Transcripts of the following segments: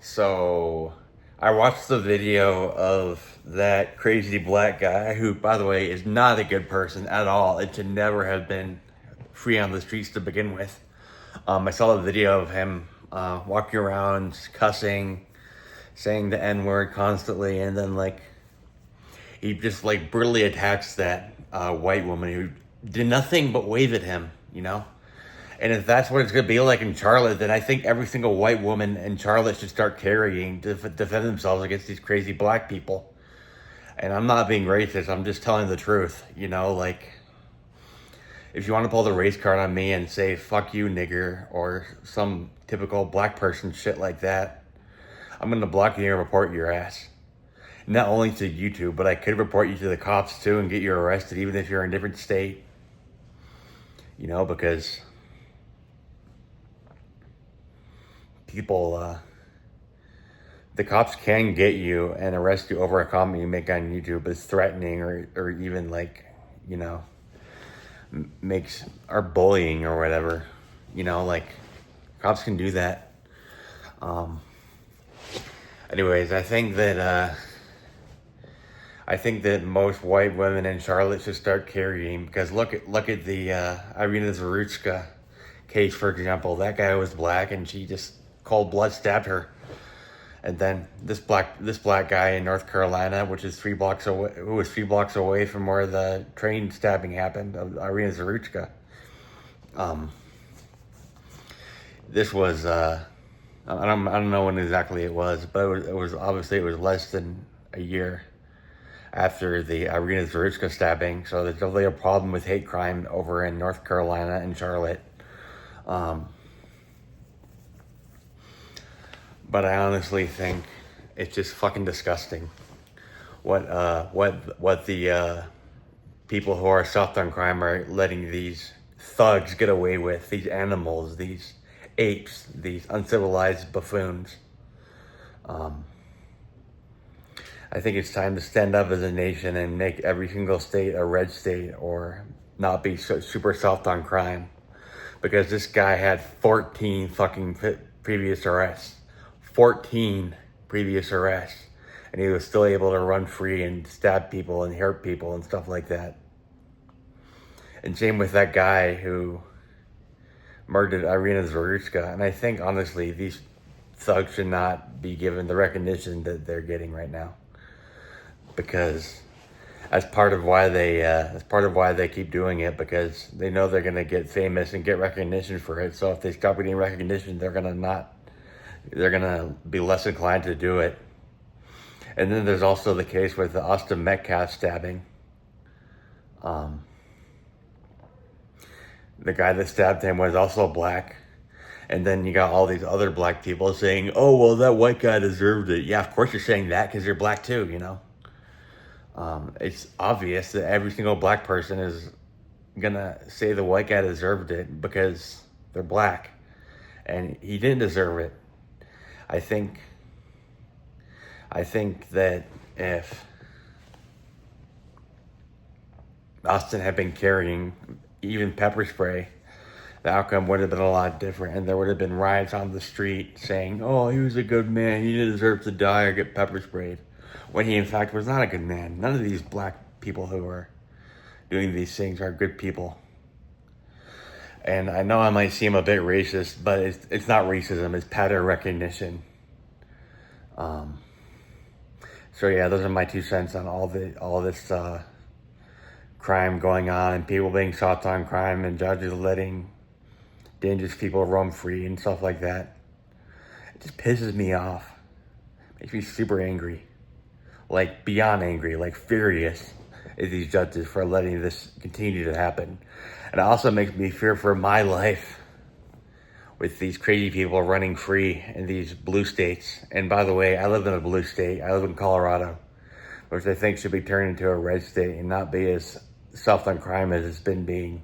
So I watched the video of that crazy black guy who, by the way, is not a good person at all. It should never have been free on the streets to begin with. I saw the video of him walking around cussing, saying the N word constantly, and then he just brutally attacks that white woman who did nothing but wave at him, you know? And if that's what it's going to be like in Charlotte, then I think every single white woman in Charlotte should start carrying to defend themselves against these crazy black people. And I'm not being racist, I'm just telling the truth, you know? If you want to pull the race card on me and say, fuck you, nigger, or some typical black person shit like that, I'm going to block you and report your ass. Not only to YouTube, but I could report you to the cops too and get you arrested, even if you're in a different state. You know, because people, the cops can get you and arrest you over a comment you make on YouTube as threatening or even you know, makes, or bullying or whatever. You know, cops can do that. Anyways, I think that most white women in Charlotte should start carrying, because look at the Irina Zaruchka case, for example. That guy was black and she just cold blood stabbed her. And then this black guy in North Carolina, which is 3 blocks away, who was 3 blocks away from where the train stabbing happened of Irina Zaruchka. This was I don't know when exactly it was, but it was obviously less than a year after the Irina Zaruchka stabbing. So there's definitely a problem with hate crime over in North Carolina and Charlotte. But I honestly think it's just fucking disgusting what the people who are soft on crime are letting these thugs get away with, these animals, these apes, these uncivilized buffoons. I think it's time to stand up as a nation and make every single state a red state, or not be so super soft on crime. Because this guy had 14 fucking previous arrests. 14 previous arrests. And he was still able to run free and stab people and hurt people and stuff like that. And same with that guy who murdered Irina Zaruchka. And I think, honestly, these thugs should not be given the recognition that they're getting right now. Because that's part of why they keep doing it, because they know they're gonna get famous and get recognition for it. So if they stop getting recognition, they're gonna be less inclined to do it. And then there's also the case with the Austin Metcalf stabbing. The guy that stabbed him was also black. And then you got all these other black people saying, oh, well, that white guy deserved it. Yeah, of course you're saying that because you're black too, you know? It's obvious that every single black person is gonna say the white guy deserved it because they're black. And he didn't deserve it. I think that if Austin had been carrying even pepper spray, the outcome would have been a lot different, and there would have been riots on the street saying, oh, he was a good man, he didn't deserve to die or get pepper sprayed, when he in fact was not a good man. None of these black people who are doing these things are good people. And I know I might seem a bit racist, but it's not racism, it's pattern recognition. So yeah, those are my 2 cents on all this crime going on, and people being soft on crime, and judges letting dangerous people roam free and stuff like that. It just pisses me off. Makes me super angry. Beyond angry, furious at these judges for letting this continue to happen. And it also makes me fear for my life with these crazy people running free in these blue states. And by the way, I live in a blue state. I live in Colorado, which I think should be turned into a red state and not be as soft on crime as it's been being.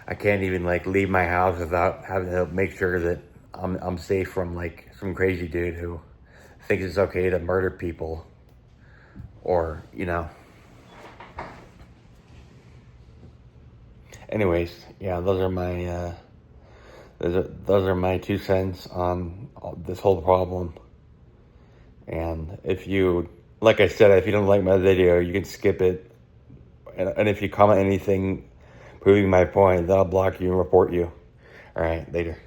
I can't even leave my house without having to make sure that I'm safe from some crazy dude who thinks it's okay to murder people, or, you know. Anyways, yeah, those are my Those are my 2 cents on this whole problem. And if you, like I said, if you don't like my video, you can skip it. And if you comment anything proving my point, then I'll block you and report you. All right, later.